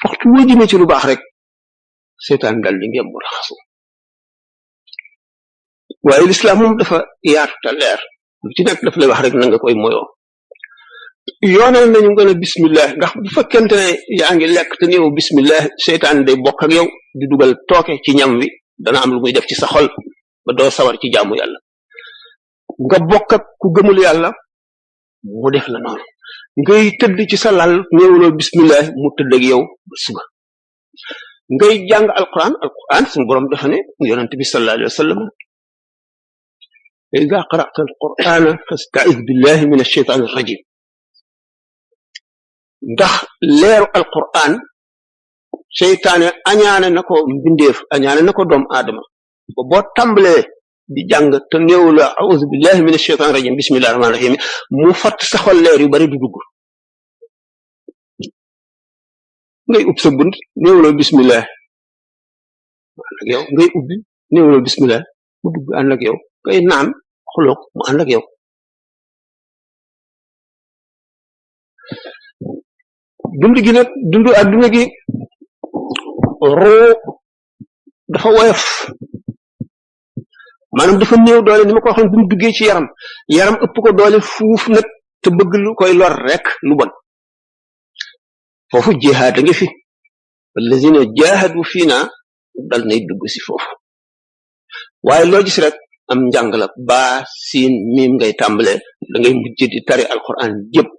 waxtu woo jëmee ci lu baax rek seytaan dal di ngeen mu raxasu waaye lislaam moom dafa yaatu te leer lu ci nekk daf lay wax rek na nga koy moyoo yoonal nañu nga ne bismillah ndax bu fekkente ne yaa ngi lekk te néew bismillah seytaan day bokk ak yow di dugal tooke ci ñam wi dana am lu muy def ci sa xol ba doo sawar ci jaamu yàlla nga bokk ak ku gëmul yàlla mu def la noonu ngay tëdd ci sa lal néewuloo bismillah mu tëdd ak yow ba suba ngay jàng alquran suñu borom dafa ne yonent bi sallallahu alayhi wa sallam ida qara'ta alqur'ana fasta'iz billahi min ash-shaytan ar-rajim ndax leeru alquran seytaane añaane na ko mbindeef añaane na ko doomu aadama ba boo tàmbalee di jàng te néew la a'udhu billahi minash shaytanir rajim bismillahir rahmanir rahim mu fatt saxol leer yu bari du dugg ngay ub sa bunt néew la bismillah ànd ak yow ngay ubbi néew la bismillah mu dugg ànd ak yow ngay naan xuloog mu ànd ak yow dund gi nag dund adduna gi roo dafa woyof maanaam dafa néew doole ni ma ko waxoon bi mu duggee ci yaram ëpp ko doole fuuf nag te bëgg lu koy lor rek lu bon foofu jihaad a ngi fi allazina jahadu fiina dal nay dugg si foofu waaye loo gis rek am njàng la baa siin miim ngay tàmbale da ngay mujj di tari alquran jëpp